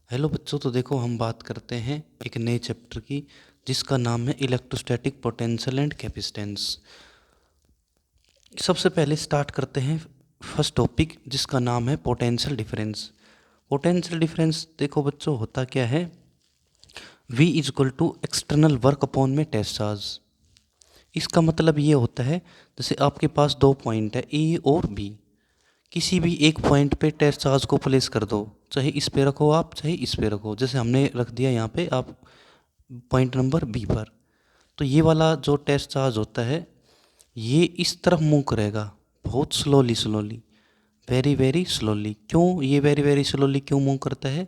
Hello बच्चों, तो देखो हम बात करते हैं एक नए चैप्टर की जिसका नाम है इलेक्ट्रोस्टैटिक पोटेंशियल एंड कैपेसिटेंस। सबसे पहले स्टार्ट करते हैं फर्स्ट टॉपिक जिसका नाम है पोटेंशियल डिफरेंस। पोटेंशियल डिफरेंस देखो बच्चों होता क्या है, V is equal to external work upon में टेस्ट चार्ज। इसका मतलब ये होता है जैसे आपके पास दो पॉइंट है ए और बी, किसी भी एक पॉइंट पे टेस्ट चार्ज को प्लेस कर दो, चाहे इस पे रखो आप चाहे इस पे रखो। जैसे हमने रख दिया यहाँ पे आप पॉइंट नंबर बी पर, तो ये वाला जो टेस्ट चार्ज होता है ये इस तरफ मूव करेगा बहुत slowly slowly, very very slowly. क्यों ये वेरी वेरी स्लोली क्यों मूव करता है?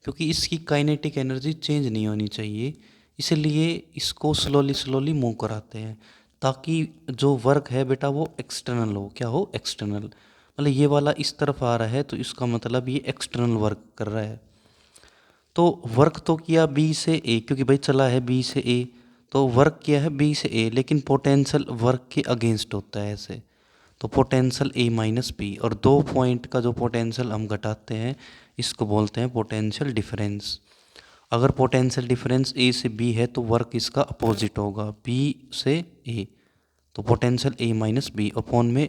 क्योंकि इसकी काइनेटिक एनर्जी चेंज नहीं होनी चाहिए, इसलिए इसको स्लोली स्लोली मूव कराते हैं ताकि जो वर्क है बेटा वो एक्सटर्नल हो। क्या हो? एक्सटर्नल। मतलब ये वाला इस तरफ आ रहा है तो इसका मतलब ये एक्सटर्नल वर्क कर रहा है। तो वर्क तो किया बी से ए, क्योंकि भाई चला है बी से ए, तो वर्क किया है बी से ए, लेकिन पोटेंशियल वर्क के अगेंस्ट होता है ऐसे। तो पोटेंशियल ए माइनस बी, और दो पॉइंट का जो पोटेंशियल हम घटाते हैं इसको बोलते हैं पोटेंशियल डिफरेंस। अगर पोटेंशियल डिफरेंस ए से बी है तो वर्क इसका अपोजिट होगा, बी से ए। तो पोटेंशियल ए माइनस बी अपॉन में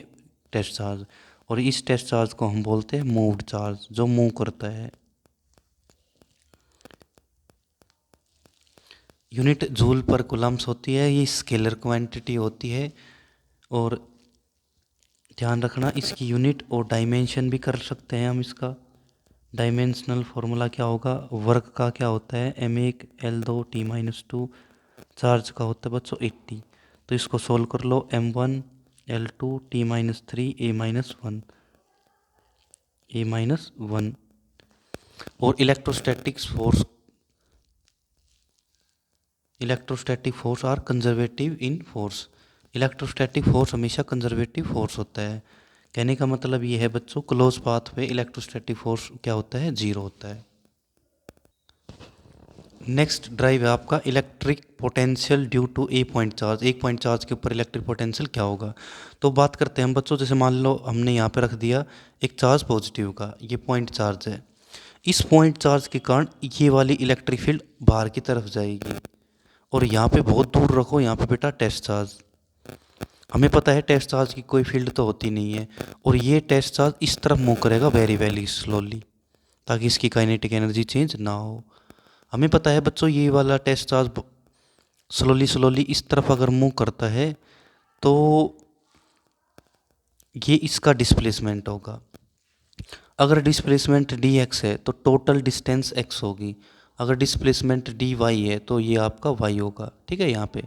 टेस्ट चार्ज, और इस टेस्ट चार्ज को हम बोलते हैं मूव्ड चार्ज, जो मूव करता है। यूनिट जूल पर कूलम्स होती है, ये स्केलर क्वांटिटी होती है। और ध्यान रखना इसकी यूनिट और डायमेंशन भी कर सकते हैं हम इसका। डायमेंशनल फार्मूला क्या होगा? वर्क का क्या होता है? m1 L2 T-2। चार्ज का होता है बच्चों 80। तो इसको सोल्व कर लो, m1 L2 T-3 A-1 और electrostatic force are conservative in force. Electrostatic force हमेशा कंजर्वेटिव फोर्स होता है। कहने का मतलब ये है बच्चों, क्लोज पाथ पे इलेक्ट्रोस्टैटिक फोर्स क्या होता है? जीरो होता है। नेक्स्ट ड्राइव है आपका electric potential due to a point charge. एक पॉइंट चार्ज के ऊपर इलेक्ट्रिक पोटेंशियल क्या होगा? तो बात करते हैं हम बच्चों, जैसे मान लो हमने यहाँ पे रख दिया एक चार्ज पॉजिटिव का, ये पॉइंट चार्ज है। इस पॉइंट चार्ज के कारण ये वाली इलेक्ट्रिक फील्ड बाहर की तरफ जाएगी, और यहाँ पे बहुत दूर रखो, यहाँ पे बेटा टेस्ट चार्ज। हमें पता है टेस्ट चार्ज की कोई फील्ड तो होती नहीं है, और ये टेस्ट चार्ज इस तरफ मूव करेगा वेरी वेरी स्लोली, ताकि इसकी काइनेटिक एनर्जी चेंज ना हो। हमें पता है बच्चों ये वाला टेस्ट चार्ज स्लोली स्लोली इस तरफ अगर मूव करता है तो ये इसका डिस्प्लेसमेंट होगा। अगर डिस्प्लेसमेंट डी एक्स है तो टोटल डिस्टेंस एक्स होगी। अगर डिस्प्लेसमेंट डी वाई है तो ये आपका वाई होगा, ठीक है यहाँ पे।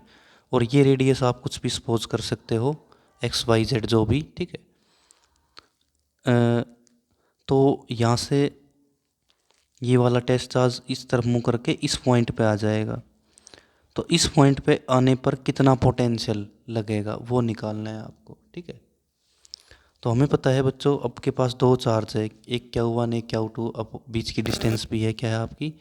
और ये रेडियस आप कुछ भी सपोज कर सकते हो, एक्स वाई जेड जो भी, ठीक है। तो यहाँ से ये वाला टेस्ट चार्ज इस तरफ मूव करके इस पॉइंट पे आ जाएगा। तो इस पॉइंट पे आने पर कितना पोटेंशियल लगेगा वो निकालना है आपको, ठीक है। तो हमें पता है बच्चों आपके पास दो चार्ज है, एक Q1 एक Q2, अब बीच की डिस्टेंस भी है क्या है आपकी?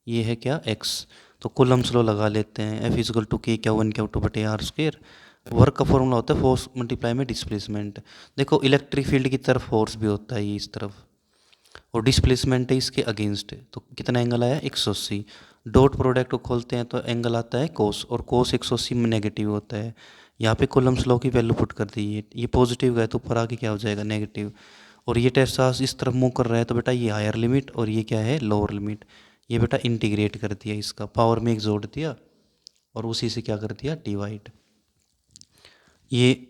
ये है क्या? x। तो कूलम्स लॉ लगा लेते हैं, F इजकल टू के Q1 Q2 बटे आर स्क्वेयर। वर्क का फॉर्मूला होता है फोर्स मल्टीप्लाई में डिस्प्लेसमेंट। देखो इलेक्ट्रिक फील्ड की तरफ फोर्स भी होता है ये इस तरफ, और डिस्प्लेसमेंट है इसके अगेंस्ट है, तो कितना एंगल आया? 180। डॉट प्रोडक्ट को खोलते हैं तो एंगल आता है कोस, और कोस 180 में नेगेटिव होता है। यहाँ पे कूलम्स लॉ की वैल्यू पुट कर दी है, ये पॉजिटिव गया तो ऊपर आके क्या हो जाएगा? नेगेटिव। और ये टेस्ट चार्ज इस तरफ मूव कर रहा है तो बेटा ये हायर लिमिट, और ये क्या है? Lower limit. ये बेटा इंटीग्रेट कर दिया, इसका पावर में एक जोड़ दिया और उसी से क्या कर दिया? डिवाइड। ये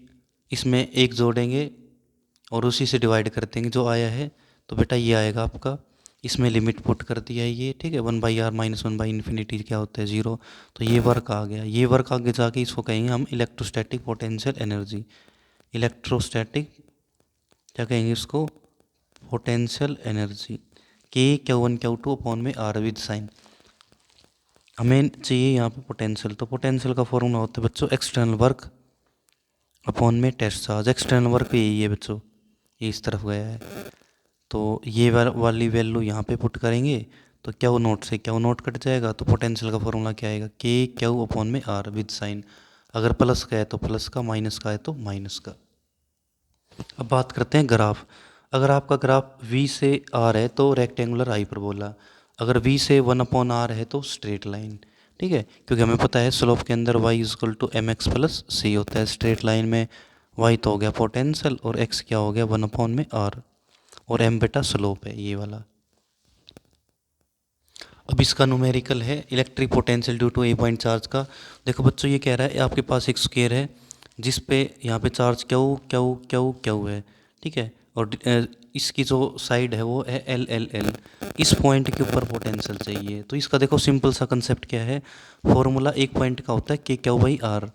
इसमें एक जोड़ेंगे और उसी से डिवाइड कर देंगे जो आया है, तो बेटा ये आएगा आपका। इसमें लिमिट पुट कर दिया है ये, ठीक है। 1/r माइनस 1/∞ क्या होता है? 0। तो ये वर्क आ गया, ये वर्क आगे जाके इसको कहेंगे हम इलेक्ट्रोस्टैटिक पोटेंशियल एनर्जी। इलेक्ट्रोस्टैटिक क्या कहेंगे इसको? Potential energy. K Q1 Q2 upon में R विद साइन। हमें चाहिए यहाँ पे पोटेंशियल, तो पोटेंशियल का फॉर्मूला होता है बच्चों एक्सटर्नल वर्क अपॉन में टेस्ट चार्ज। एक्सटर्नल वर्क यही है बच्चों, ये इस तरफ गया है, तो ये वाली वैल्यू यहाँ पे पुट करेंगे तो Q नोट से Q नोट कट जाएगा, तो पोटेंशियल का फॉर्मूला क्या आएगा? K अपॉन में R विद साइन। अगर प्लस का है तो प्लस का, माइनस का है तो माइनस का। अब बात करते हैं ग्राफ। अगर आपका ग्राफ V से R है तो रेक्टेंगुलर हाइपरबोला। अगर v से 1/r है तो स्ट्रेट लाइन, ठीक है, क्योंकि हमें पता है स्लोप के अंदर y equal to M X plus C होता है। स्ट्रेट लाइन में y तो हो गया पोटेंशियल और x क्या हो गया 1/r, और m बेटा स्लोप है ये वाला। अब इसका न्यूमेरिकल है electric potential due to a point charge का। देखो बच्चों ये कह रहा है आपके पास एक स्क्वायर है जिस पे यहाँ पे charge Q Q Q Q है, ठीक है, और इसकी जो साइड है वो है एल एल एल। इस पॉइंट के ऊपर पोटेंशियल चाहिए, तो इसका देखो सिंपल सा कंसेप्ट क्या है, फॉर्मूला एक पॉइंट का होता है के क्यू बाई आर।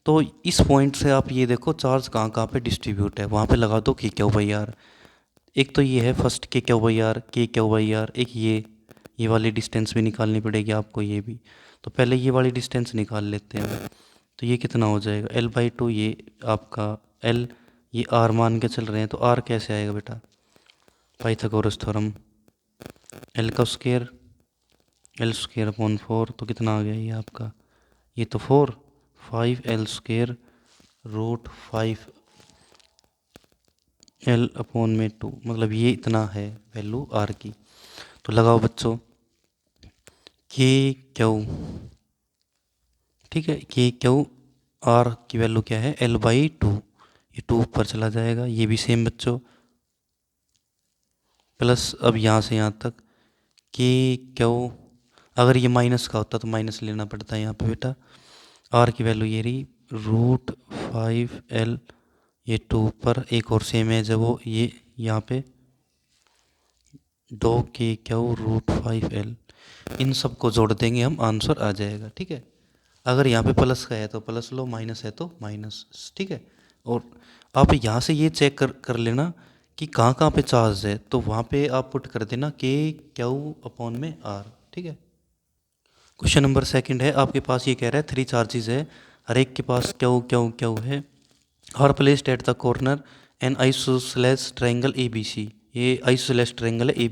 तो इस पॉइंट से आप ये देखो चार्ज कहाँ कहाँ पे डिस्ट्रीब्यूट है, वहाँ पे लगा दो के क्यू बाई आर। एक तो ये है फर्स्ट के क्यू बाई आर, के क्यू बाई आर, एक ये वाली डिस्टेंस भी निकालनी पड़ेगी आपको, ये भी। तो पहले ये वाली डिस्टेंस निकाल लेते हैं। तो ये कितना हो जाएगा L/2, ये आपका L, ये R मान के चल रहे हैं तो R कैसे आएगा बेटा, पाइथागोरस थ्योरम, L का स्क्वायर L² / 4, तो कितना आ गया ये आपका, ये तो 4, 5L² √5 L/2, मतलब ये इतना है वैल्यू R की। तो लगाओ बच्चों के क्यू, ठीक है, के क्यू आर की वैल्यू क्या है L/2, ये 2 ऊपर चला जाएगा, ये भी सेम बच्चों, प्लस अब यहाँ से यहाँ तक के क्यू, अगर ये माइनस का होता तो माइनस लेना पड़ता है यहाँ पे बेटा। आर की वैल्यू ये रही √5L, ये 2 ऊपर, एक और सेम है जब वो ये यहाँ पे 2 के क्यू √5L, इन सब को जोड़ देंगे हम, आंसर आ जाएगा, ठीक है। अगर यहाँ पे प्लस का है तो प्लस लो, माइनस है तो माइनस, ठीक है। और आप यहाँ से ये चेक कर लेना कि कहाँ कहाँ पे चार्ज है, तो वहाँ पे आप पुट कर देना के क्यू अपॉन में आर, ठीक है। क्वेश्चन नंबर सेकंड है, आपके पास ये कह रहा है 3 चार्जेस है, हर एक के पास क्यू क्यू क्यू है, are placed at the corner an isosceles triangle A B C. ये आइसोसेलेस ट्रायंगल है A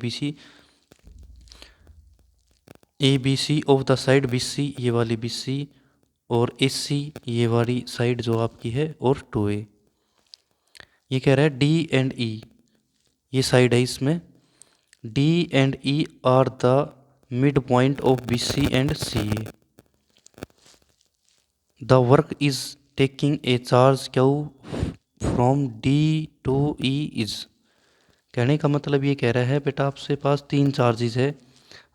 B C of the side B C, ये वाली बी सी, और ए सी ये वाली साइड जो आपकी है, और 2A। ये कह रहा है डी एंड ई, ये साइड है इसमें, D and E are the mid point of B C and C A. The work is taking a charge Q from D to E is. कहने का मतलब ये कह रहा है बेटा आपसे पास 3 चार्जेस है,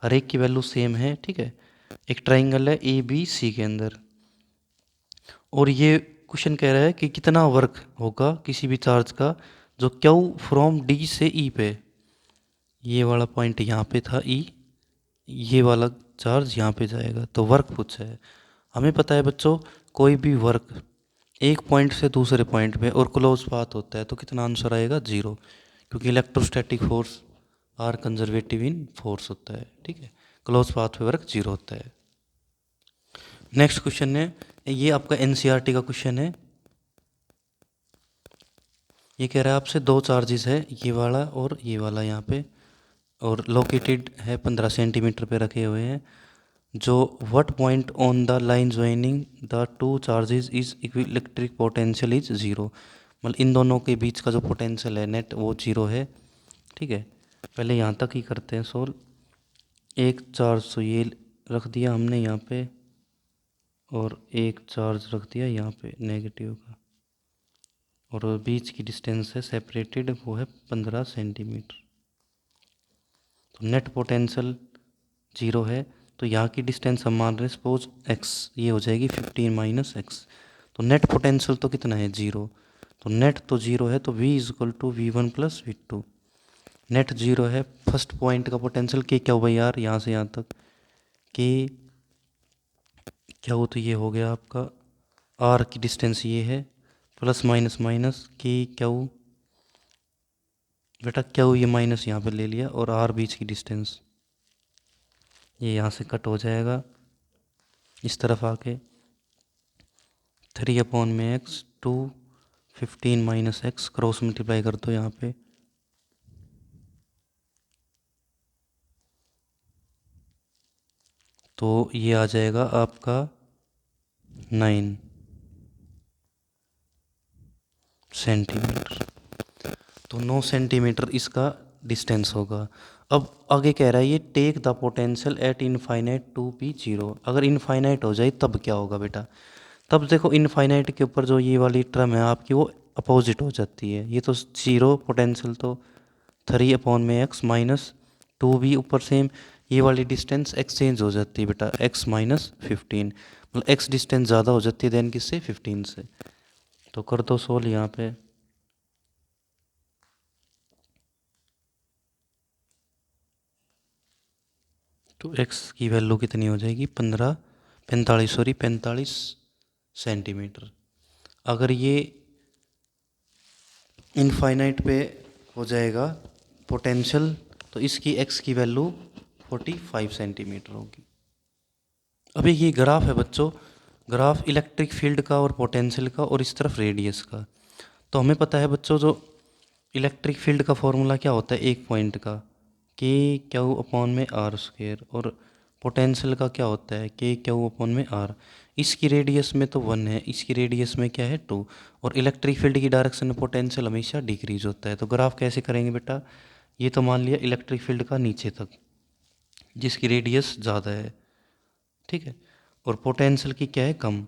हर एक की वैल्यू सेम है, ठीक है, एक ट्राइंगल है ए बी सी के अंदर, और ये क्वेश्चन कह रहा है कि कितना वर्क होगा किसी भी चार्ज का जो क्यू फ्रॉम डी से ई पे, ये वाला पॉइंट यहाँ पे था ई, ये वाला चार्ज यहाँ पे जाएगा, तो वर्क पूछा है। हमें पता है बच्चों कोई भी वर्क एक पॉइंट से दूसरे पॉइंट पे और क्लोज पाथ होता है तो कितना आंसर आएगा 0, क्योंकि electrostatic force are conservative in force होता है, ठीक है, क्लोज पाथ पे वर्क 0 होता है। नेक्स्ट क्वेश्चन है, ये आपका एनसीईआरटी का क्वेश्चन है। ये कह रहा है आपसे 2 चार्जेस है, ये वाला और ये वाला यहाँ पे, और लोकेटेड है 15 सेंटीमीटर पे रखे हुए हैं, जो what point on the line joining the 2 charges is electric potential is 0। मतलब इन दोनों के बीच का जो पोटेंशियल है नेट वो 0 है, ठीक है। पहले यहाँ तक ही करते हैं सोल्व। एक चार्ज तो ये रख दिया हमने यहाँ पे, और एक चार्ज रख दिया यहाँ पे नेगेटिव का, और बीच की डिस्टेंस है सेपरेटेड वो है 15 सेंटीमीटर। तो नेट पोटेंशियल 0 है, तो यहाँ की डिस्टेंस हम मान रहे हैं सपोज x, ये हो जाएगी 15 - x। तो नेट पोटेंशियल तो कितना है 0, तो नेट तो 0 है, तो v = v1 + v2। नेट 0 है, फर्स्ट पॉइंट का पोटेंशियल के क्या हुआ यार, यहाँ से यहाँ तक के क्या हो, तो ये हो गया आपका r की डिस्टेंस ये है, प्लस माइनस माइनस के क्या हो बेटा, क्या हो ये माइनस यहाँ पे ले लिया, और r बीच की डिस्टेंस ये यहाँ से कट हो जाएगा इस तरफ आके, 3/x 2 15 - x, क्रॉस मल्टीप्लाई कर दो यहाँ पे, तो ये आ जाएगा आपका 9 सेंटीमीटर। तो 9 सेंटीमीटर इसका डिस्टेंस होगा। अब आगे कह रहा है ये take the potential at infinite to be zero. अगर इनफाइनाइट हो जाए तब क्या होगा बेटा? तब देखो इनफाइनाइट के ऊपर जो ये वाली टर्म है आपकी वो अपोजिट हो जाती है। ये तो जीरो पोटेंशियल तो 3/x माइनस 2b ऊपर सेम ये वाली डिस्टेंस एक्सचेंज हो जाती है बेटा x-15, मतलब x डिस्टेंस ज़्यादा हो जाती है देन किससे 15 से। तो कर दो सोल्व यहाँ पे। तो x की वैल्यू कितनी हो जाएगी 45 सेंटीमीटर। अगर ये इनफाइनाइट पे हो जाएगा पोटेंशियल तो इसकी x की वैल्यू 45 सेंटीमीटर होगी। अभी ये ग्राफ है बच्चों, ग्राफ इलेक्ट्रिक फील्ड का और पोटेंशियल का और इस तरफ रेडियस का। तो हमें पता है बच्चों जो इलेक्ट्रिक फील्ड का फॉर्मूला क्या होता है एक पॉइंट का Q/r², और पोटेंशियल का क्या होता है K/Q/r। इसकी रेडियस में तो 1 है, इसकी रेडियस में क्या है 2, और इलेक्ट्रिक फील्ड की डायरेक्शन में पोटेंशियल हमेशा डिक्रीज होता है। तो ग्राफ कैसे करेंगे बेटा? ये तो मान लिया इलेक्ट्रिक फील्ड का नीचे तक जिसकी रेडियस ज़्यादा है, ठीक है, और पोटेंशियल की क्या है कम,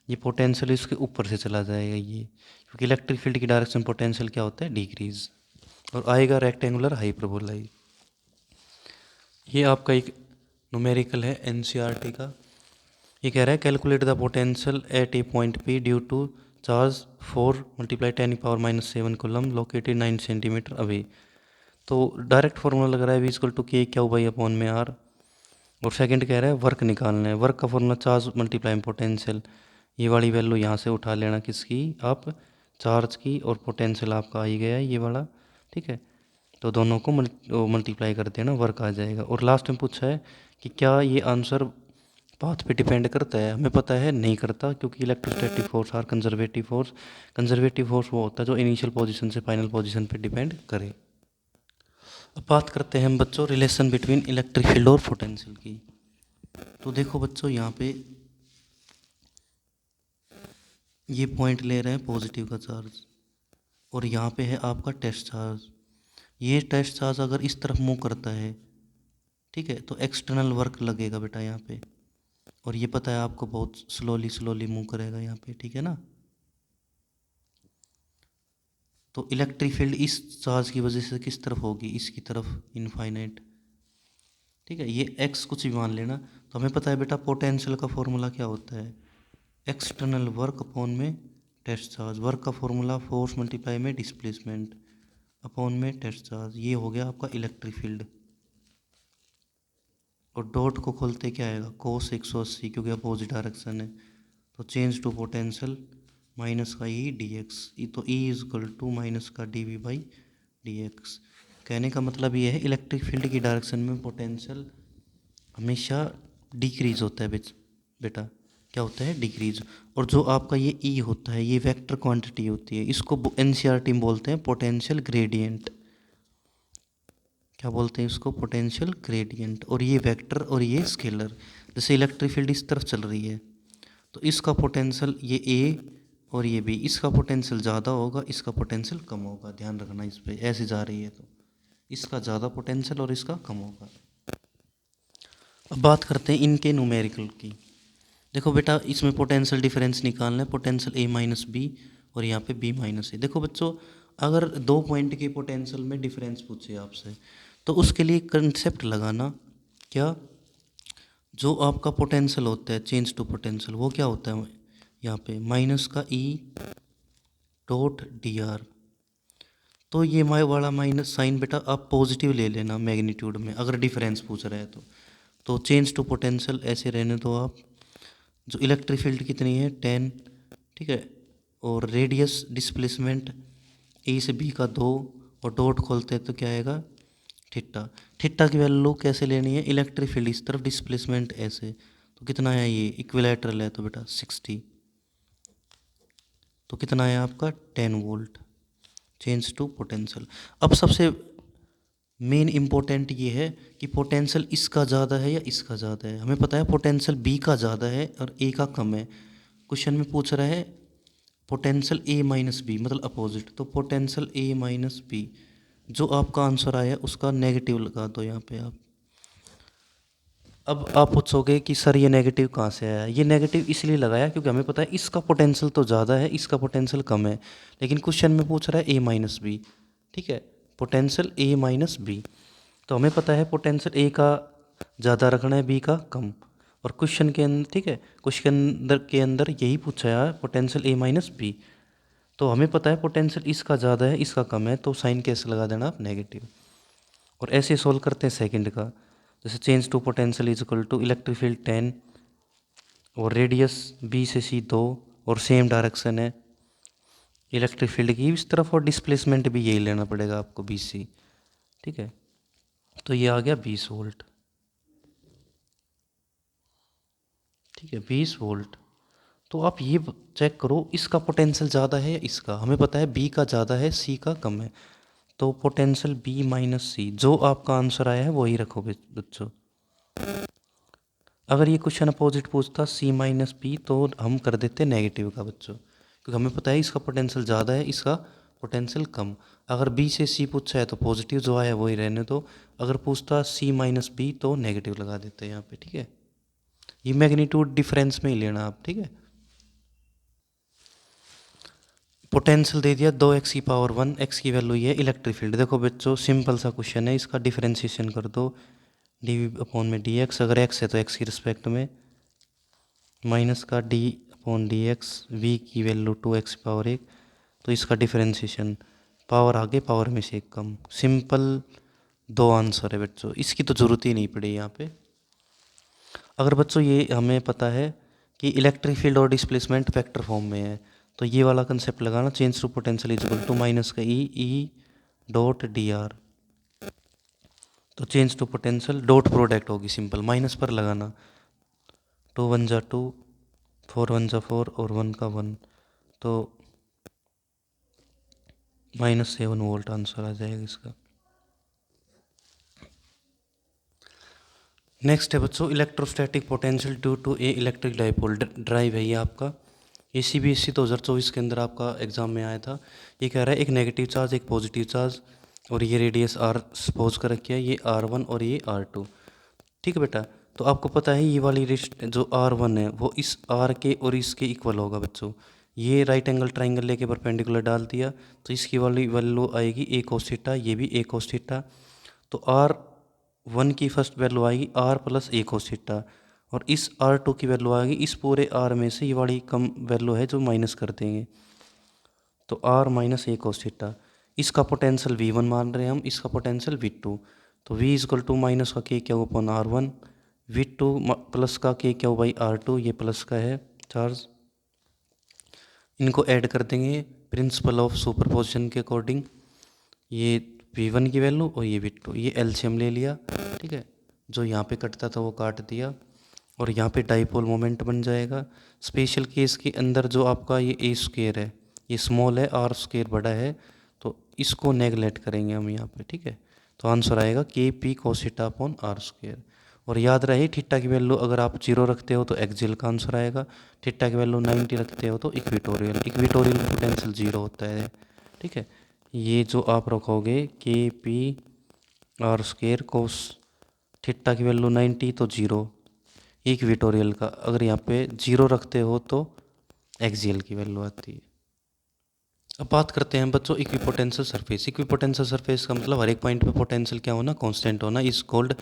ये पोटेंशियल इसके ऊपर से चला जाएगा ये, क्योंकि इलेक्ट्रिक फील्ड की डायरेक्शन पोटेंशियल क्या होता है डिक्रीज, और आएगा रेक्टेंगुलर हाइपरबोला। ये आपका एक न्यूमेरिकल है एनसीईआरटी का। ये कह रहा है calculate the potential at a point P due to charge 4 × 10⁻⁷ coulomb located 9 centimetre away. तो डायरेक्ट फॉर्मूला लग रहा है V = K/Q/r। और सेकंड कह रहा है वर्क निकालना है। वर्क का फॉर्मूला चार्ज मल्टीप्लाई पोटेंशियल, ये वाली वैल्यू यहाँ से उठा लेना किसकी आप चार्ज की, और पोटेंशियल आपका आ ही गया है ये वाला, ठीक है। तो दोनों को मल्टीप्लाई कर देना, वर्क आ जाएगा। और लास्ट में पूछा है कि क्या ये आंसर पाथ पे डिपेंड करता है? हमें पता है नहीं करता, क्योंकि इलेक्ट्रोस्टैटिक फोर्स और कंजर्वेटिव फोर्स, कंजर्वेटिव फोर्स वो होता है जो इनिशियल पोजीशन से फाइनल पोजीशन पे डिपेंड करे। अब बात करते हैं हम बच्चों रिलेशन बिटवीन इलेक्ट्रिक फील्ड और पोटेंशियल की। तो देखो बच्चों यहाँ पे ये पॉइंट ले रहे हैं पॉजिटिव का चार्ज, और यहाँ पे है आपका टेस्ट चार्ज। ये टेस्ट चार्ज अगर इस तरफ मूव करता है, ठीक है, तो एक्सटर्नल वर्क लगेगा बेटा यहाँ पे, और ये पता है आपको बहुत स्लोली मूव करेगा यहाँ पे, ठीक है ना। तो इलेक्ट्रिक फील्ड इस चार्ज की वजह से किस तरफ होगी, इसकी तरफ, इनफाइनाइट, ठीक है। ये एक्स कुछ भी मान लेना। तो हमें पता है बेटा पोटेंशियल का फॉर्मूला क्या होता है एक्सटर्नल वर्क अपॉन में टेस्ट चार्ज। वर्क का फॉर्मूला फोर्स मल्टीप्लाई में डिस्प्लेसमेंट अपॉन में टेस्ट चार्ज। ये हो गया आपका इलेक्ट्रिक फील्ड, और डॉट को खोलते क्या आएगा कोस 180, क्योंकि अपोजिट डायरेक्शन है। तो चेंज टू पोटेंशियल माइनस का ई डी एक्स, तो E = माइनस का dV/dx। कहने का मतलब ये है इलेक्ट्रिक फील्ड की डायरेक्शन में पोटेंशियल हमेशा डिक्रीज होता है बेटा, क्या होता है डिक्रीज। और जो आपका ये ई होता है ये वेक्टर क्वांटिटी होती है, इसको एनसीईआरटी में बोलते हैं पोटेंशियल ग्रेडियंट। क्या बोलते हैं इसको पोटेंशियल ग्रेडियंट। और ये वेक्टर और ये स्केलर, जैसे इलेक्ट्रिक फील्ड इस तरफ चल रही है तो इसका पोटेंशियल ये ए और ये बी, इसका पोटेंशियल ज़्यादा होगा, इसका पोटेंशियल कम होगा, ध्यान रखना इस पर। ऐसे जा रही है तो इसका ज़्यादा पोटेंशियल और इसका कम होगा। अब बात करते हैं इनके न्यूमेरिकल की। देखो बेटा इसमें पोटेंशियल डिफरेंस निकालना है, पोटेंशियल A-B और यहाँ पे B-A। देखो बच्चों अगर दो पॉइंट के पोटेंशियल में डिफरेंस पूछे आपसे तो उसके लिए कंसेप्ट लगाना क्या, जो आपका पोटेंशियल होता है चेंज टू पोटेंशियल वो क्या होता है यहाँ पे माइनस का E.dr। तो ये वाला माइनस साइन बेटा आप पॉजिटिव ले लेना मैग्नीट्यूड में अगर डिफरेंस पूछ रहे हैं तो चेंज टू पोटेंशियल ऐसे रहने दो आप। जो इलेक्ट्रिक फील्ड कितनी है 10, ठीक है, और रेडियस डिस्प्लेसमेंट ए से बी का 2, और डॉट खोलते हैं तो क्या आएगा थीटा। थीटा की वैल्यू कैसे लेनी है इलेक्ट्रिक फील्ड इस तरफ डिस्प्लेसमेंट ऐसे, तो कितना है ये इक्विलैटरल है तो बेटा 60, तो कितना है आपका 10 वोल्ट चेंज टू पोटेंशियल। अब सबसे मेन इम्पोर्टेंट ये है कि पोटेंशियल इसका ज़्यादा है या इसका ज़्यादा है। हमें पता है पोटेंशियल बी का ज़्यादा है और ए का कम है। क्वेश्चन में पूछ रहा है पोटेंशियल A-B मतलब अपोजिट, तो पोटेंशियल A-B जो आपका आंसर आया उसका नेगेटिव लगा दो यहाँ पे आप। अब आप पूछोगे कि सर ये नेगेटिव कहाँ से आया। ये नेगेटिव इसलिए लगाया क्योंकि हमें पता है इसका पोटेंशियल तो ज़्यादा है, इसका पोटेंशियल कम है, लेकिन क्वेश्चन में पूछ रहा है ए माइनस बी। ठीक है, पोटेंशियल ए माइनस बी, तो हमें पता है पोटेंशियल ए का ज़्यादा रखना है, बी का कम। और क्वेश्चन के अंदर, ठीक है, क्वेश्चन के अंदर यही पूछा है पोटेंशियल ए माइनस बी। तो हमें पता है पोटेंशियल इसका ज़्यादा है, इसका कम है, तो साइन कैसे लगा देना आप, नेगेटिव। और ऐसे सोल्व करते हैं सेकंड का। जैसे change to potential is equal to electric field 10 और रेडियस बी से सी 2 और सेम डायरेक्शन है इलेक्ट्रिक फील्ड की इस तरफ, और डिस्प्लेसमेंट भी यही लेना पड़ेगा आपको, बी सी। ठीक है, तो ये आ गया 20 वोल्ट। ठीक है, 20 वोल्ट। तो आप ये चेक करो इसका पोटेंशियल ज़्यादा है या इसका। हमें पता है बी का ज़्यादा है, सी का कम है, तो पोटेंशियल बी माइनस सी, जो आपका आंसर आया है वही रखोगे बच्चों। अगर ये क्वेश्चन अपोजिट पूछता सी माइनस बी, तो हम कर देते नेगेटिव का बच्चों, क्योंकि हमें पता है इसका पोटेंशियल ज़्यादा है, इसका पोटेंशियल कम। अगर बी से सी पूछा है तो पॉजिटिव जो आया है वही रहने दो, अगर पूछता सी माइनस बी तो नेगेटिव लगा देते हैं यहाँ पे। ठीक है, ये मैग्नीट्यूड डिफरेंस में ही लेना आप। ठीक है, पोटेंशियल दे दिया 2x की पावर 1, x की वैल्यू ये इलेक्ट्रिक फील्ड। देखो बच्चों सिंपल सा क्वेश्चन है, इसका डिफरेंशिएशन कर दो, डी अपॉन में डी एक्स, अगर x है तो x की रिस्पेक्ट में, माइनस का D upon D X, V की वैल्यू 2x पावर 1, तो इसका डिफरेंशिएशन पावर आगे पावर में से एक कम। सिंपल दो आंसर है बच्चों, इसकी तो ज़रूरत ही नहीं पड़ी यहाँ पे। अगर बच्चों ये हमें पता है कि इलेक्ट्रिक फील्ड और डिस्प्लेसमेंट वेक्टर फॉर्म में है, तो ये वाला कंसेप्ट लगाना, change to potential is equal to minus का ई डॉट डी आर। तो change to potential dot product होगी, सिंपल माइनस पर लगाना, 2 1 जा 2, 4 1 जा 4 और 1 का 1, तो -7 वोल्ट आंसर आ जाएगा इसका। नेक्स्ट है बच्चों electrostatic potential due to a electric dipole derive है। ये आपका ये CBSE 2024 के अंदर आपका एग्जाम में आया था। ये कह रहा है एक नेगेटिव चार्ज एक पॉजिटिव चार्ज और ये रेडियस आर सपोज कर रखी है, ये R1 और ये R2। ठीक है बेटा, तो आपको पता है ये वाली जो R1 है वो इस R के और इसके इक्वल होगा बच्चों। ये राइट एंगल ट्राइंगल लेके परपेंडिकुलर डाल दिया, तो इसकी वाली वैल्यू आएगी a cos थीटा, ये भी a cos थीटा। तो R1 की फर्स्ट वैल्यू आएगी R plus a cos theta, और इस R2 की वैल्यू आएगी इस पूरे R में से ये वाली कम वैल्यू है जो माइनस कर देंगे, तो R minus a cos theta. इसका पोटेंशियल V1 मान रहे हैं हम, इसका पोटेंशियल V2। तो V is equal to minus का k Q upon R1, V2 plus का k क्यू बाई R2, ये प्लस का है चार्ज। इनको ऐड कर देंगे प्रिंसिपल ऑफ सुपरपोजिशन के अकॉर्डिंग, ये V1 की वैल्यू और ये V2, ये एलसीएम ले लिया। ठीक है, जो यहाँ पे कटता था वो काट दिया, और यहाँ पे डाइपोल मोमेंट बन जाएगा। स्पेशल केस के अंदर जो आपका ये ए स्क्वेयर है ये स्मॉल है, आर स्क्वेयर बड़ा है, तो इसको नेगलेक्ट करेंगे हम यहाँ पे। ठीक है, तो आंसर आएगा K P cos theta upon R square. और याद रहे थीटा की वैल्यू अगर आप 0 रखते हो तो एक्सियल का आंसर आएगा, थीटा की वैल्यू 90 रखते हो तो इक्वेटोरियल, इक्वेटोरियल पोटेंशियल 0 होता है। ठीक है, ये जो आप रखोगे के P R square cos theta की वैल्यू 90 तो 0 इक्वेटोरियल का, अगर यहाँ पे 0 रखते हो तो एक्सियल की वैल्यू आती है। अब बात करते हैं बच्चों इक्विपोटेंशियल सरफेस। इक्विपोटेंशियल सरफेस का मतलब हर एक पॉइंट पे पोटेंशियल क्या होना, कांस्टेंट होना, is called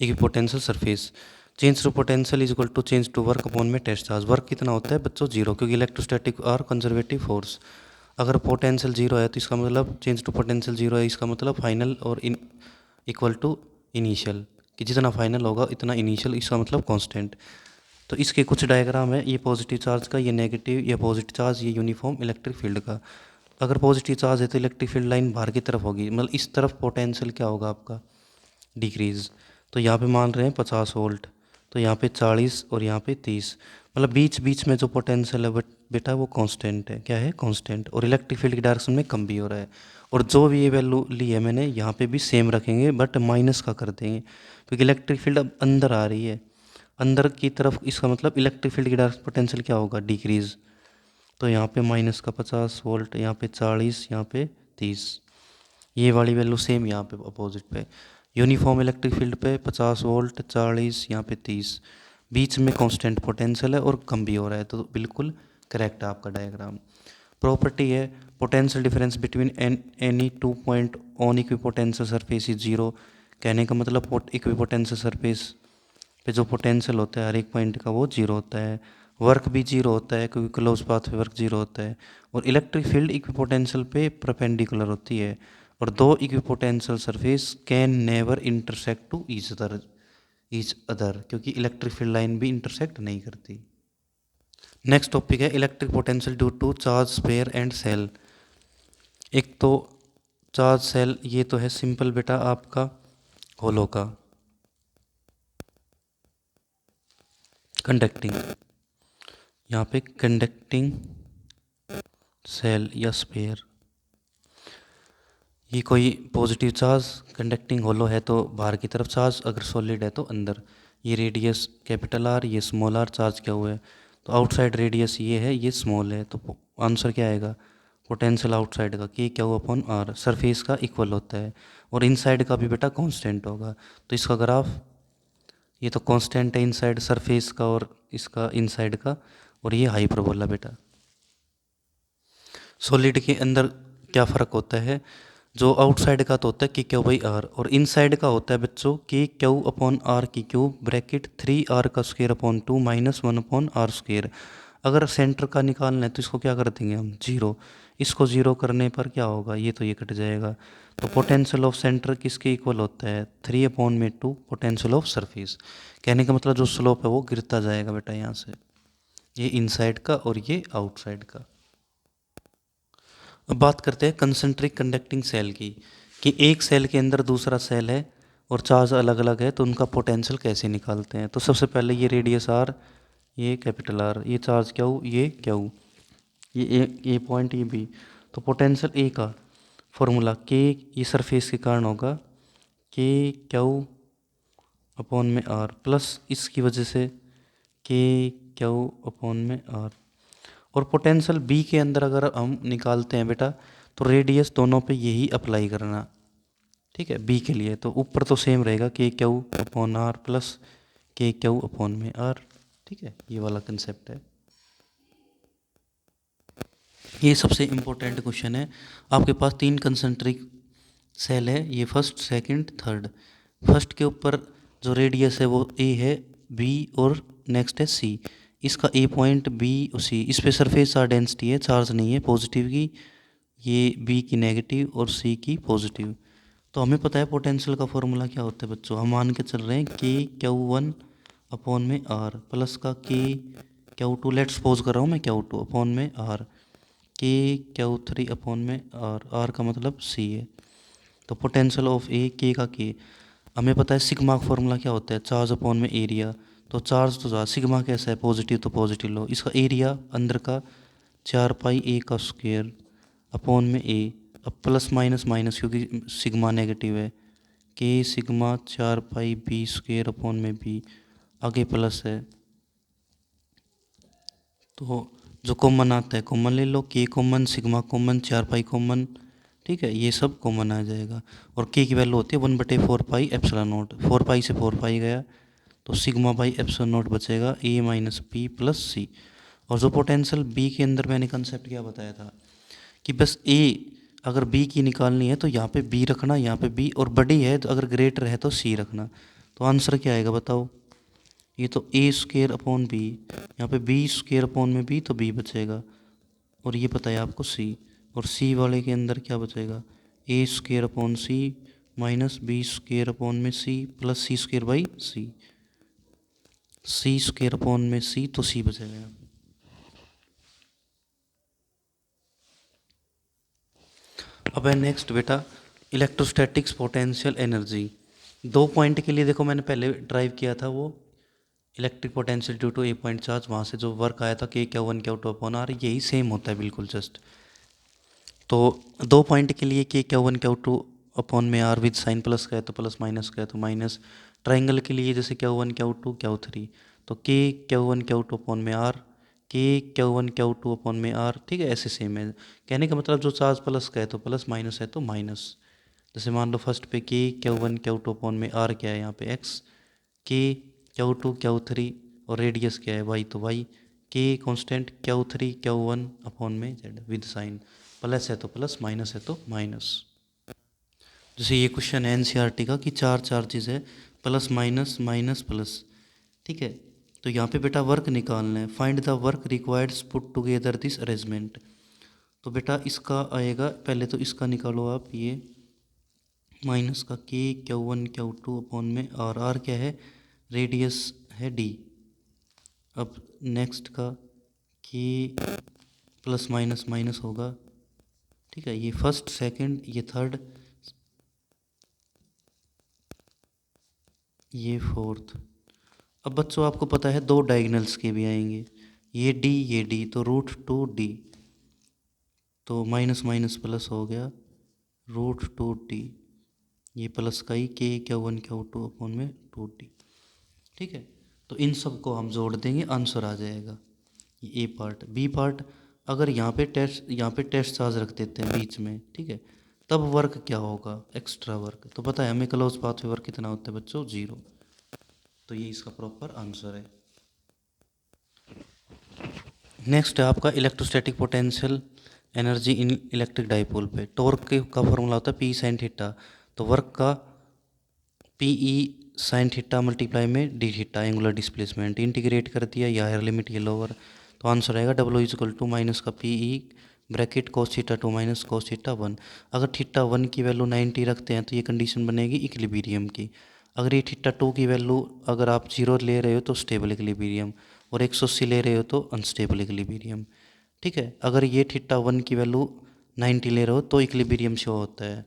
equipotential surface. Change to potential is equal to change to work upon में टेस्ट चार्ज। वर्क कितना होता है बच्चों 0, क्योंकि इलेक्ट्रोस्टैटिक और कंजर्वेटिव फोर्स। अगर पोटेंशियल 0 है तो इसका मतलब चेंज टू पोटेंशियल 0 है, इसका मतलब फाइनल और इक्वल टू इनिशियल, कि जितना फाइनल होगा इतना इनिशियल, इसका मतलब कांस्टेंट। तो इसके कुछ डायग्राम है, ये पॉजिटिव चार्ज का, ये नेगेटिव, ये पॉजिटिव चार्ज, ये यूनिफॉर्म इलेक्ट्रिक फील्ड का। अगर पॉजिटिव चार्ज है तो इलेक्ट्रिक फील्ड लाइन बाहर की तरफ होगी, मतलब इस तरफ पोटेंशियल क्या होगा आपका डिक्रीज। तो यहाँ पे मान रहे हैं 50 वोल्ट, तो यहाँ पे 40 और यहाँ पे 30, मतलब बीच बीच में जो पोटेंशियल है बेटा वो कांस्टेंट है। क्या है, कांस्टेंट। और इलेक्ट्रिक फील्ड की डायरेक्शन में कम भी हो रहा है। और जो भी ये वैल्यू ली है मैंने यहाँ पे भी सेम रखेंगे, बट माइनस का कर देंगे, क्योंकि इलेक्ट्रिक फील्ड अब अंदर आ रही है, अंदर की तरफ, इसका मतलब इलेक्ट्रिक फील्ड की डायरेक्ट पोटेंशियल क्या होगा, डिक्रीज। तो यहाँ पे माइनस का 50 वोल्ट, यहाँ पे 40, यहाँ पे 30, ये वाली वैल्यू सेम यहाँ पे अपोजिट पे। यूनिफॉर्म इलेक्ट्रिक फील्ड पे 50 वोल्ट, 40, यहाँ पे 30, बीच में कांस्टेंट पोटेंशियल है और कम भी हो रहा है, तो बिल्कुल करेक्ट है आपका डायग्राम। प्रॉपर्टी है potential difference between any 2 point on equipotential surface is zero. कहने का मतलब इक्विपोटेंशियल सरफेस पे जो पोटेंशियल होता है हर एक पॉइंट का वो जीरो होता है। वर्क भी जीरो होता है क्योंकि क्लोज पाथ पे वर्क जीरो होता है। और इलेक्ट्रिक फील्ड इक्विपोटेंशियल पे परपेंडिकुलर होती है। और दो equipotential surface can never intersect to each other क्योंकि इलेक्ट्रिक फील्ड लाइन भी इंटरसेक्ट नहीं करती। नेक्स्ट टॉपिक है electric potential due to charge sphere and shell. एक तो चार्ज सेल, ये तो है सिंपल बेटा आपका होलो का कंडक्टिंग, यहाँ पे कंडक्टिंग सेल या स्फीयर। ये कोई पॉजिटिव चार्ज कंडक्टिंग होलो है तो बाहर की तरफ चार्ज, अगर सॉलिड है तो अंदर। ये रेडियस कैपिटल आर, ये स्मॉल आर चार्ज क्या हुआ है, तो आउटसाइड रेडियस ये है, ये स्मॉल है, तो आंसर क्या आएगा पोटेंशियल आउटसाइड का के क्या हुआ अपॉन आर, सरफेस का इक्वल होता है। और इनसाइड का भी बेटा कांस्टेंट होगा, तो इसका ग्राफ ये तो कांस्टेंट है इनसाइड सरफेस का और इसका इनसाइड का, और ये हाइपरबोला बेटा। सॉलिड के अंदर क्या फ़र्क होता है, जो आउटसाइड का तो होता है कि क्यू बाई आर, और इनसाइड का होता है बच्चों कि क्यू अपॉन आर की क्यूब ब्रैकेट 3r का square upon 2 minus 1 upon R square. अगर सेंटर का निकालना है तो इसको क्या कर देंगे हम जीरो, इसको जीरो करने पर क्या होगा, ये कट जाएगा। तो पोटेंशियल ऑफ सेंटर किसके इक्वल होता है 3/2 पोटेंशियल ऑफ सरफेस। कहने का मतलब जो स्लोप है वो गिरता जाएगा बेटा यहाँ से, ये इनसाइड का और ये आउटसाइड का। अब बात करते हैं कंसेंट्रिक कंडक्टिंग सेल की, कि एक सेल के अंदर दूसरा सेल है और चार्ज अलग अलग है तो उनका पोटेंशियल कैसे निकालते हैं। तो सबसे पहले ये रेडियस आर, ये कैपिटल आर, ये चार्ज क्यू, ये क्यू, ये पॉइंट, ये बी। तो पोटेंशियल ए का फॉर्मूला के, ये सरफेस के कारण होगा के क्यू अपॉन में आर प्लस इसकी वजह से के क्यू अपॉन में आर। और पोटेंशियल बी के अंदर अगर हम निकालते हैं बेटा तो रेडियस दोनों पे यही अप्लाई करना, ठीक है। बी के लिए तो ऊपर तो सेम रहेगा के क्यू अपॉन आर प्लस के क्यू अपॉन में आर, ठीक है, ये वाला कंसेप्ट है। ये सबसे इम्पोर्टेंट क्वेश्चन है। आपके पास 3 कंसेंट्रिक सेल है, ये फर्स्ट सेकंड थर्ड। फर्स्ट के ऊपर जो रेडियस है वो ए है, बी और नेक्स्ट है सी। इसका ए पॉइंट बी और सी, इस पे सरफेस चार्ज डेंसिटी है, चार्ज नहीं है पॉजिटिव की, ये बी की नेगेटिव और सी की पॉजिटिव। तो हमें पता है पोटेंशियल का फॉर्मूला क्या होता है बच्चों, हम मान के चल रहे हैं के क्यू वन अपॉन में आर प्लस का के क्यू टू, लेट्स सपोज कर रहा हूँ मैं क्यू टू अपॉन में आर, के क्यू थ्री अपॉन में आर, आर का मतलब सी है। तो पोटेंशियल ऑफ ए के का के, हमें पता है सिग्मा का फॉर्मूला क्या होता है चार्ज अपॉन में एरिया। तो चार्ज तो चार्ज, सिग्मा कैसा है पॉजिटिव तो पॉजिटिव लो, इसका एरिया अंदर का 4 पाई ए का स्क्वायर अपॉन में ए। अब प्लस माइनस माइनस क्योंकि सिग्मा नेगेटिव है, के सिग्मा 4 पाई बी स्क्वायर अपॉन में बी, आगे प्लस है तो जो कॉमन आता है कॉमन ले लो, के common, sigma common, 4 pi common, ठीक है, ये सब कॉमन आ जाएगा। और के की वैल्यू होती है 1/4 पाई एप्सिलॉन नॉट, 4 पाई से 4 पाई गया तो सिग्मा बाई एप्सिलॉन नॉट बचेगा ए माइनस बी प्लस सी। और जो पोटेंशियल बी के अंदर मैंने कंसेप्ट क्या बताया था कि बस ए अगर बी की निकालनी है तो यहाँ पे बी रखना, यहाँ पे बी, और बड़ी है तो अगर ग्रेटर है तो सी रखना। तो आंसर क्या आएगा बताओ, ये तो ए स्क्वेयर अपॉन बी, यहाँ पे बी स्क्वेयर अपॉन में बी तो बी बचेगा, और ये पता है आपको सी। और सी वाले के अंदर क्या बचेगा, A square upon C minus B square upon में C plus C square by C, C square upon में सी तो सी बचेगा। अब है नेक्स्ट बेटा इलेक्ट्रोस्टैटिक्स पोटेंशियल एनर्जी। 2 पॉइंट के लिए देखो मैंने पहले ड्राइव किया था वो electric potential due to a point charge, वहाँ से जो वर्क आया था के क्या वन क्या टू अपॉन आर, यही सेम होता है बिल्कुल जस्ट। तो 2 पॉइंट के लिए के क्या वन क्या टू अपॉन में आर विद साइन प्लस का है तो प्लस, माइनस का है तो माइनस। ट्राइंगल के लिए जैसे क्या वन क्या टू क्या थ्री, तो के क्या वन क्या टू अपॉन में आर, के क्या वन क्या टू अपॉन में आर, ठीक है, ऐसे सेम है। कहने का मतलब जो चार्ज प्लस का है तो प्लस, माइनस है तो माइनस। जैसे मान लो फर्स्ट पे के Q1 Q2 अपॉन में आर क्या है यहाँ पे एक्स, के Q2 Q3 और रेडियस क्या है वाई, तो वाई के कांस्टेंट Q3 Q1 अपॉन में जेड विद साइन, प्लस है तो प्लस, माइनस है तो माइनस। जैसे ये क्वेश्चन है एनसीईआरटी का कि चार चार्जेस है, प्लस माइनस माइनस प्लस, ठीक है। तो यहाँ पे बेटा वर्क निकालना है, find the work required put together this arrangement. तो बेटा इसका आएगा, पहले तो इसका निकालो आप, ये माइनस का के Q1 Q2 अपॉन में आर क्या है, रेडियस है डी। अब नेक्स्ट का के प्लस माइनस माइनस होगा, ठीक है, ये फर्स्ट सेकंड ये थर्ड ये फोर्थ। अब बच्चों आपको पता है दो डायगोनल्स के भी आएंगे, ये डी तो √2D, तो माइनस माइनस प्लस हो गया √2D, ये प्लस का ही के Q1 Q2 अपॉन में 2D, ठीक है। तो इन सब को हम जोड़ देंगे, आंसर आ जाएगा। ये ए पार्ट। बी पार्ट, अगर यहाँ पे टेस्ट चार्ज रख देते हैं बीच में, ठीक है, तब वर्क क्या होगा, एक्स्ट्रा वर्क। तो पता है हमें क्लोज पाथ पे वर्क कितना होता है बच्चों, 0। तो ये इसका प्रॉपर आंसर है। नेक्स्ट है आपका electrostatic potential energy in electric dipole पे। टॉर्क का फॉर्मूला होता है पी साइन थीटा, तो वर्क का P E sine theta multiply में D theta angular displacement, integrate कर दिया, या हायर लिमिट ये लोअर, तो आंसर आएगा W is equal to minus का P E bracket cos theta 2 minus cos theta 1। अगर थीटा 1 की वैल्यू 90 रखते हैं तो ये कंडीशन बनेगी इक्विलिब्रियम की। अगर ये थीटा 2 की वैल्यू अगर आप 0 ले रहे हो तो स्टेबल इक्विलिब्रियम, और 180 ले रहे हो तो अनस्टेबल इक्विलिब्रियम, ठीक है। अगर ये थीटा 1 की वैल्यू 90 ले रहे हो तो इक्विलिब्रियम शो होता है।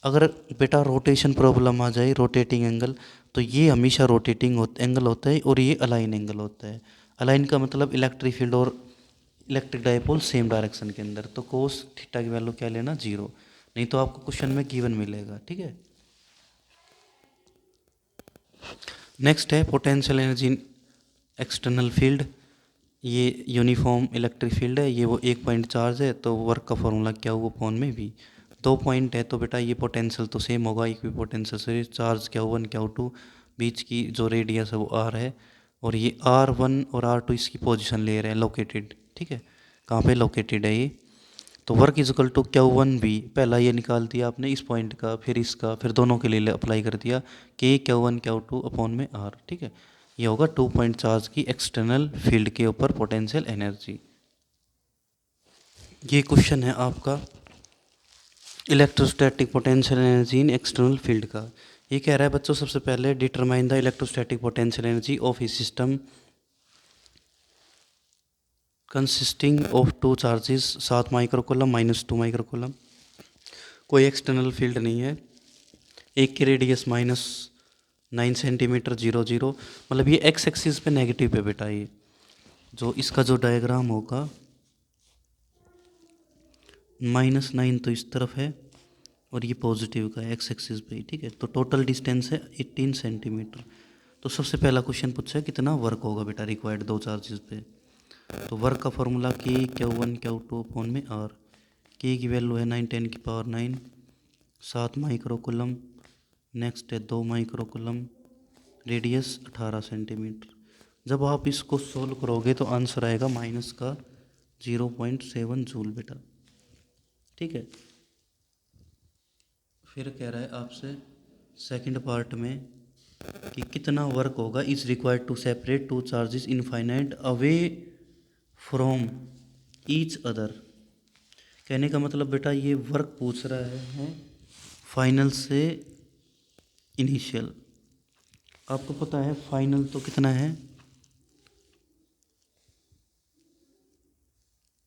अगर बेटा रोटेशन प्रॉब्लम आ जाए, रोटेटिंग एंगल, तो ये हमेशा रोटेटिंग एंगल होता है और ये अलाइन एंगल होता है। अलाइन का मतलब इलेक्ट्रिक फील्ड और इलेक्ट्रिक डाइपोल सेम डायरेक्शन के अंदर, तो कोस थीटा की वैल्यू क्या लेना, 0, नहीं तो आपको क्वेश्चन में गिवन मिलेगा, ठीक है। नेक्स्ट है पोटेंशियल एनर्जी इन एक्सटर्नल फील्ड। ये यूनिफॉर्म इलेक्ट्रिक फील्ड है, ये वो एक पॉइंट चार्ज है, तो वर्क का फॉर्मूला क्या हुआ अपॉन में भी। दो पॉइंट है तो बेटा ये पोटेंशियल तो सेम होगा, इक्वी पोटेंशियल से चार्ज Q1 Q2, बीच की जो रेडियस है वो R है, और ये R1 और R2 इसकी पोजीशन ले रहे हैं लोकेटेड, ठीक है, कहाँ पे लोकेटेड है ये। तो work is equal to Q1V, पहला ये निकाल दिया आपने इस पॉइंट का, फिर इसका, फिर दोनों के लिए अप्लाई कर दिया के Q1 Q2 अपॉन में R, ठीक है। ये होगा 2 पॉइंट चार्ज की एक्सटर्नल फील्ड के ऊपर पोटेंशियल एनर्जी। ये क्वेश्चन है आपका इलेक्ट्रोस्टैटिक पोटेंशियल एनर्जी इन एक्सटर्नल फील्ड का। ये कह रहा है बच्चों सबसे पहले determine the electrostatic potential energy of A system consisting of 2 charges 7 microcoulomb -2 microcoulomb. कोई एक्सटर्नल फील्ड नहीं है, एक की रेडियस -9 सेंटीमीटर 0 0, मतलब ये एक्स एक्सिस पे नेगेटिव पे बेटा। ये जो इसका जो डायग्राम होगा -9 तो इस तरफ है और ये पॉजिटिव का है एक्स एक्सिस पे, ठीक है। तो टोटल डिस्टेंस है 18 सेंटीमीटर। तो सबसे पहला क्वेश्चन पूछा है कितना वर्क होगा बेटा रिक्वायर्ड दो चार्जेस पे। तो वर्क का फॉर्मूला के Q1 Q2 अपॉन में R, के की वैल्यू है 9 10 की पावर 9, 7 माइक्रोकूलम, नेक्स्ट है 2 माइक्रोकूलम, रेडियस 18 सेंटीमीटर। जब आप इसको सोल्व करोगे तो आंसर आएगा माइनस का 0.7 जूल बेटा, ठीक है। फिर कह रहा है आपसे सेकंड पार्ट में कि कितना वर्क होगा is required to separate 2 charges infinite away from each other. कहने का मतलब बेटा ये वर्क पूछ रहा है फाइनल से इनिशियल। आपको पता है फाइनल तो कितना है,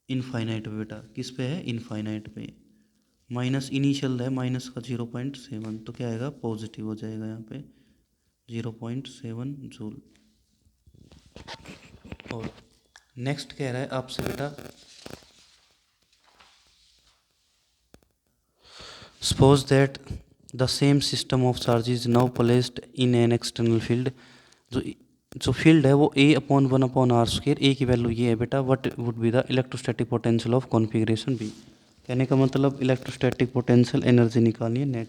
इनफाइनाइट पे बेटा, किस पे है, इनफाइनाइट पे, माइनस इनिशियल है माइनस का 0.7, तो क्या आएगा पॉजिटिव हो जाएगा यहाँ पे 0.7 जूल। और नेक्स्ट कह रहा है आपसे बेटा suppose that the same system of charges now placed in an external field. जो फील्ड है वो A/1/r², ए की वैल्यू ये है बेटा, what would be the electrostatic potential of configuration B. कहने का मतलब इलेक्ट्रोस्टैटिक पोटेंशियल एनर्जी निकालनी है नेट।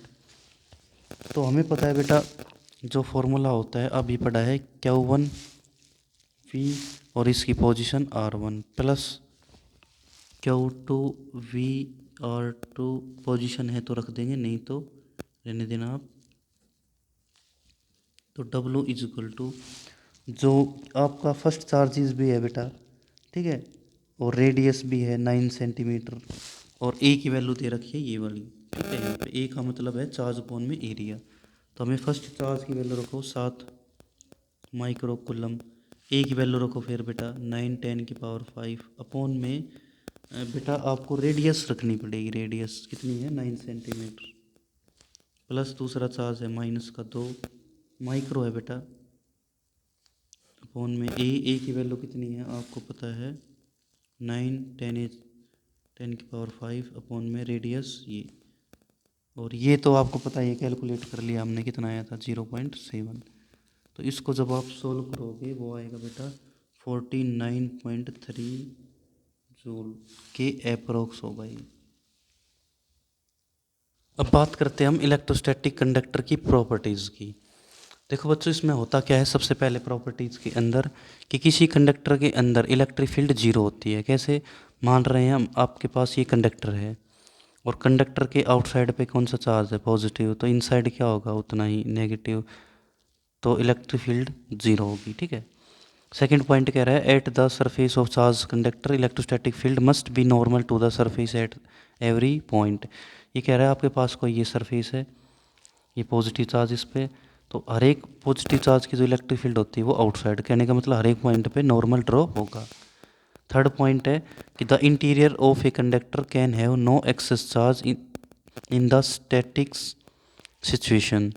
तो हमें पता है बेटा जो फॉर्मूला होता है, अभी पढ़ा है Q1 V और इसकी position R1 plus Q2 V R2 position है तो रख देंगे, नहीं तो रहने देना आप। तो W इज इक्वल टू जो आपका फर्स्ट चार्जेस भी है बेटा, ठीक है, और रेडियस भी है 9 सेंटीमीटर, और ए की वैल्यू दे रखी है ये वाली, ठीक है। यहाँ पे ए का मतलब है चार्ज अपॉन में एरिया, तो हमें फर्स्ट चार्ज की वैल्यू रखो 7 माइक्रो कूलम, ए की वैल्यू रखो फिर बेटा 9 × 10⁵ अपॉन में बेटा आपको रेडियस रखनी पड़ेगी, रेडियस कितनी है 9 सेंटीमीटर, प्लस दूसरा चार्ज है -2 माइक्रो है बेटा, अपॉन में ए की वैल्यू कितनी है आपको पता है 9 × 10⁵ अपॉन में रेडियस ये, और ये तो आपको पता है, कैलकुलेट कर लिया हमने, कितना आया था 0.7। तो इसको जब आप सोल्व करोगे वो आएगा बेटा 49.3 जूल के एप्रोक्स होगा ये। अब बात करते हैं हम इलेक्ट्रोस्टैटिक कंडक्टर की प्रॉपर्टीज़ की। देखो बच्चों, इसमें होता क्या है, सबसे पहले प्रॉपर्टीज़ के अंदर कि किसी कंडक्टर के अंदर इलेक्ट्रिक फील्ड जीरो होती है। कैसे? मान रहे हैं हम, आपके पास ये कंडक्टर है और कंडक्टर के आउटसाइड पे कौन सा चार्ज है, पॉजिटिव, तो इनसाइड क्या होगा उतना ही नेगेटिव, तो इलेक्ट्रिक फील्ड जीरो होगी, ठीक है। सेकंड पॉइंट कह रहा है at the surface of charge conductor electrostatic field must be normal to the surface at every point. ये कह रहा है आपके पास कोई ये सरफेस है, ये पॉजिटिव चार्ज इस पे, तो हर एक पॉजिटिव चार्ज की जो इलेक्ट्रिक फील्ड होती है वो आउटसाइड, कहने का मतलब हर एक पॉइंट पे नॉर्मल ड्रॉ होगा। थर्ड पॉइंट है कि the interior of a conductor can have no excess charge in the statics situation.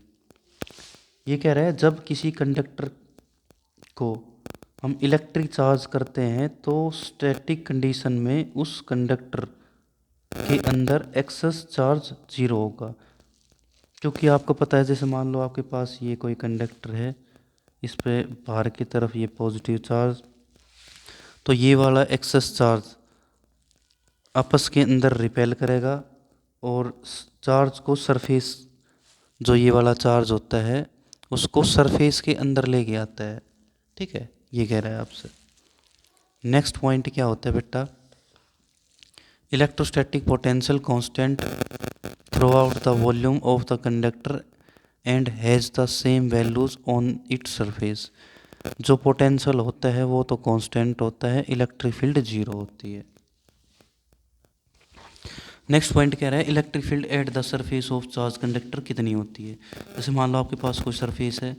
ये कह रहा है जब किसी कंडक्टर को हम इलेक्ट्रिक चार्ज करते हैं तो स्टैटिक कंडीशन में उस कंडक्टर के अंदर एक्सेस चार्ज जीरो होगा, क्योंकि आपको पता है, जैसे मान लो आपके पास ये कोई कंडक्टर है, इस पे बाहर की तरफ ये पॉजिटिव चार्ज, तो ये वाला एक्सेस चार्ज आपस के अंदर रिपेल करेगा और चार्ज को सरफेस, जो ये वाला चार्ज होता है उसको सरफेस के अंदर लेके आता है, ठीक है। ये कह रहा है आपसे। नेक्स्ट पॉइंट क्या होता है बेटा, electrostatic potential constant through out the volume of the conductor and has the same values on its surface. जो पोटेंशियल होता है वो तो कांस्टेंट होता है, इलेक्ट्रिक फील्ड जीरो होती है। नेक्स्ट पॉइंट कह रहा है electric field at the surface of charge conductor कितनी होती है। जैसे मान लो आपके पास कोई सरफेस है,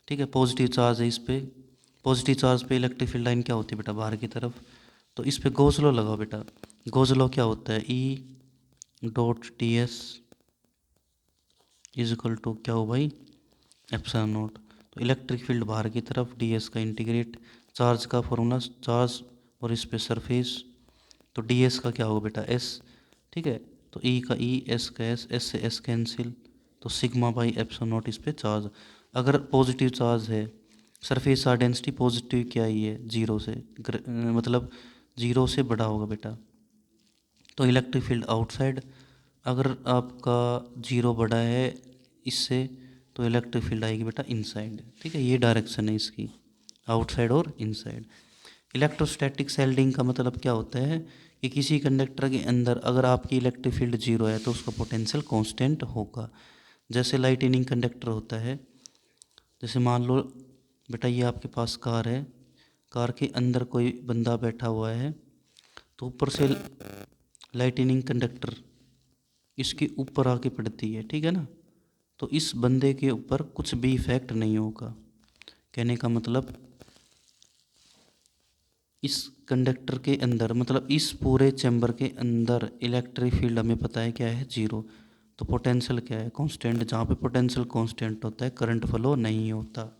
ठीक है, पॉजिटिव चार्ज है, इस पे पॉजिटिव चार्ज पे इलेक्ट्रिक फील्ड लाइन क्या होती है बेटा, बाहर की तरफ, तो इस पे गॉस लॉ लगाओ बेटा। गॉस लॉ क्या होता है, E.ds इज इक्वल टू क्या हो भाई, एप्सिलॉन नॉट। तो इलेक्ट्रिक फील्ड बाहर की तरफ, ds का इंटीग्रेट, चार्ज का फॉर्मूला चार्ज और इस पे सरफेस, तो ds का क्या होगा बेटा s, ठीक है। तो E का E, S का S से S कैंसिल, तो सिग्मा बाई एप्सिलॉन नॉट इस पे चार्ज। अगर पॉजिटिव चार्ज है, सरफेस चार्ज डेंसिटी पॉजिटिव क्या ही है, जीरो से मतलब जीरो से बड़ा होगा बेटा, तो इलेक्ट्रिक फील्ड आउटसाइड। अगर आपका जीरो बड़ा है इससे, तो इलेक्ट्रिक फील्ड आएगी बेटा इनसाइड, ठीक है। ये डायरेक्शन है इसकी, आउटसाइड और इनसाइड। इलेक्ट्रोस्टैटिक शेल्डिंग का मतलब क्या होता है कि किसी कंडक्टर के अंदर अगर आपकी इलेक्ट्रिक फील्ड जीरो है तो उसका पोटेंशियल कांस्टेंट होगा। जैसे लाइटनिंग कंडक्टर होता है, जैसे मान लो बेटा ये आपके पास कार है, कार के अंदर कोई बंदा बैठा हुआ है, तो ऊपर से लाइटनिंग कंडक्टर इसके ऊपर आके पड़ती है, ठीक है ना, तो इस बंदे के ऊपर कुछ भी इफेक्ट नहीं होगा। कहने का मतलब इस कंडक्टर के अंदर, मतलब इस पूरे चैम्बर के अंदर इलेक्ट्रिक फील्ड हमें पता है क्या है, जीरो। तो पोटेंशियल क्या है, कांस्टेंट। जहाँ पे पोटेंशियल कांस्टेंट होता है करंट फ्लो नहीं होता।